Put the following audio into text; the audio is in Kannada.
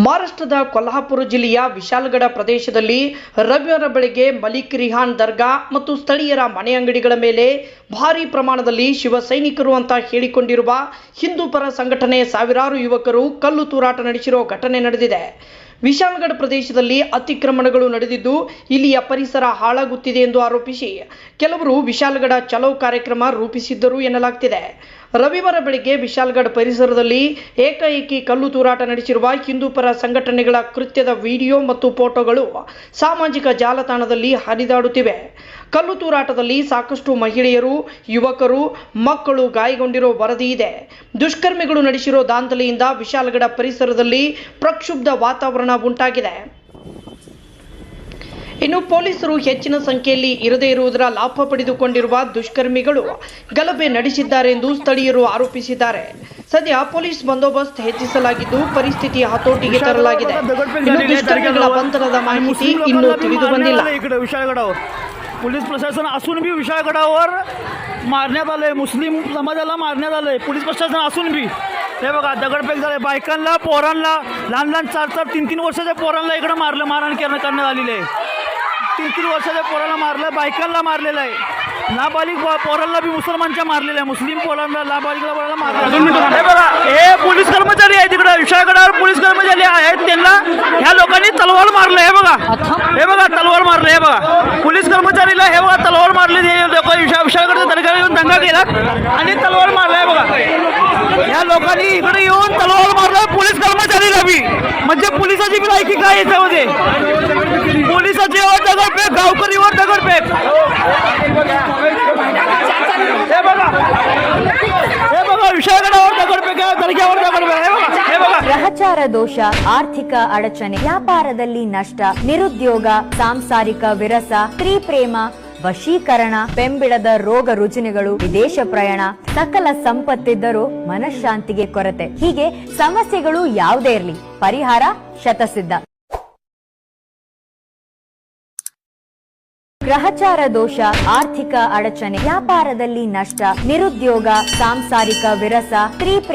ಮಹಾರಾಷ್ಟ್ರದ ಕೊಲ್ಹಾಪುರ ಜಿಲ್ಲೆಯ ವಿಶಾಲಗಢ ಪ್ರದೇಶದಲ್ಲಿ ರವಿವಾರ ಬೆಳಗ್ಗೆ ಮಲಿಕ್ ರಿಹಾನ್ ದರ್ಗಾ ಮತ್ತು ಸ್ಥಳೀಯರ ಮನೆ ಅಂಗಡಿಗಳ ಮೇಲೆ ಭಾರೀ ಪ್ರಮಾಣದಲ್ಲಿ ಶಿವಸೈನಿಕರು ಅಂತ ಹೇಳಿಕೊಂಡಿರುವ ಹಿಂದೂ ಪರ ಸಂಘಟನೆ ಸಾವಿರಾರು ಯುವಕರು ಕಲ್ಲು ತೂರಾಟ ನಡೆಸಿರೋ ಘಟನೆ ನಡೆದಿದೆ. ವಿಶಾಲಗಢ ಪ್ರದೇಶದಲ್ಲಿ ಅತಿಕ್ರಮಣಗಳು ನಡೆದಿದ್ದು ಇಲ್ಲಿಯ ಪರಿಸರ ಹಾಳಾಗುತ್ತಿದೆ ಎಂದು ಆರೋಪಿಸಿ ಕೆಲವರು ವಿಶಾಲಗಢ ಚಲೋ ಕಾರ್ಯಕ್ರಮ ರೂಪಿಸಿದ್ದರು ಎನ್ನಲಾಗ್ತಿದೆ. ರವಿವಾರ ಬೆಳಗ್ಗೆ ವಿಶಾಲಗಢ ಪರಿಸರದಲ್ಲಿ ಏಕಾಏಕಿ ಕಲ್ಲು ತೂರಾಟ ನಡೆಸಿರುವ ಹಿಂದೂ ಪರ ಸಂಘಟನೆಗಳ ಕೃತ್ಯದ ವಿಡಿಯೋ ಮತ್ತು ಫೋಟೋಗಳು ಸಾಮಾಜಿಕ ಜಾಲತಾಣದಲ್ಲಿ ಹರಿದಾಡುತ್ತಿವೆ. ಕಲ್ಲು ತೂರಾಟದಲ್ಲಿ ಸಾಕಷ್ಟು ಮಹಿಳೆಯರು, ಯುವಕರು, ಮಕ್ಕಳು ಗಾಯಗೊಂಡಿರೋ ವರದಿ ಇದೆ. ದುಷ್ಕರ್ಮಿಗಳು ನಡೆಸಿರೋ ದಾಂಧಲೆಯಿಂದ ವಿಶಾಲಗಢ ಪರಿಸರದಲ್ಲಿ ಪ್ರಕ್ಷುಬ್ಧ ವಾತಾವರಣ ಉಂಟಾಗಿದೆ. ಇನ್ನು ಪೊಲೀಸರು ಹೆಚ್ಚಿನ ಸಂಖ್ಯೆಯಲ್ಲಿ ಇರದೇ ಇರುವುದರ ಲಾಭ ಪಡೆದುಕೊಂಡಿರುವ ದುಷ್ಕರ್ಮಿಗಳು ಗಲಭೆ ನಡೆಸಿದ್ದಾರೆ ಎಂದು ಸ್ಥಳೀಯರು ಆರೋಪಿಸಿದ್ದಾರೆ. ಸದ್ಯ ಪೊಲೀಸ್ ಬಂದೋಬಸ್ತ್ ಹೆಚ್ಚಿಸಲಾಗಿದ್ದು ಪರಿಸ್ಥಿತಿ ಹತೋಟಿಗೆ ತರಲಾಗಿದೆ. ಇನ್ನು ದುಷ್ಕರ್ಮಿಗಳ ಬಂಧನದ ಮಾಹಿತಿ ಇನ್ನೂ ತಿಳಿದು ಬಂದಿಲ್ಲ. पोलीस प्रशासन असून बी विशाळगडावर मारण्यात आले, मुस्लिम समाजाला मारण्यात आले. पोलीस प्रशासन असून बी हे बघा दगडफेक झाले, बायकांना, पोरांना, लहान लहान 4-4, 3-3 वर्षाच्या पोरांना इकडे मारलं, मारहाण करण्यात आलेली आहे. 3-3 वर्षाच्या पोरांना मारलं, बायकांना मारलेलं आहे. नाबालिग पोरांना बी मुसलमानच्या मारलेलं आहे, मुस्लिम पोरांना, नाबालिगला पोरांना मारलं. हे बघा हे पोलीस कर्मचारी आहेत, तिकडे विशाळगडावर पोलीस कर्मचारी आहेत, त्यांना ह्या लोकांनी तलवार मारलं. हे बघा तलवार मारलं. हे बघा पोलीस कर्मचारीला हे बघा तलवार मारले. हे लोक विशाळगडच्या दरगावर येऊन दंगा केला आणि तलवार मारलाय. बघा ह्या लोकांनी इकडे येऊन तलवार मारलं पोलीस कर्मचारीला बी. म्हणजे पोलिसाची बी लायकी काय याच्यामध्ये? पोलिसाची वर दगडफेक, गावकरीवर दगडफेक. विशाळगडावर दगडफेक, दर्ग्यावर दगडफेक. हे बघा ಗ್ರಹಚಾರ ದೋಷ, ಆರ್ಥಿಕ ಅಡಚಣೆ, ವ್ಯಾಪಾರದಲ್ಲಿ ನಷ್ಟ, ನಿರುದ್ಯೋಗ, ಸಾಂಸಾರಿಕ ವಿರಸ, ಸ್ತ್ರೀ ಪ್ರೇಮ, ವಶೀಕರಣ, ಬೆಂಬಿಡದ ರೋಗ ರುಜಿನಗಳು, ವಿದೇಶ ಪ್ರಯಾಣ, ಸಕಲ ಸಂಪತ್ತಿದ್ದರೂ ಮನಃಶಾಂತಿಗೆ ಕೊರತೆ. ಹೀಗೆ ಸಮಸ್ಯೆಗಳು ಯಾವುದೇ ಇರಲಿ, ಪರಿಹಾರ ಶತಸಿದ್ಧ. ಗ್ರಹಚಾರ ದೋಷ, ಆರ್ಥಿಕ ಅಡಚಣೆ, ವ್ಯಾಪಾರದಲ್ಲಿ ನಷ್ಟ, ನಿರುದ್ಯೋಗ, ಸಾಂಸಾರಿಕ ವಿರಸ, ಸ್ತ್ರೀ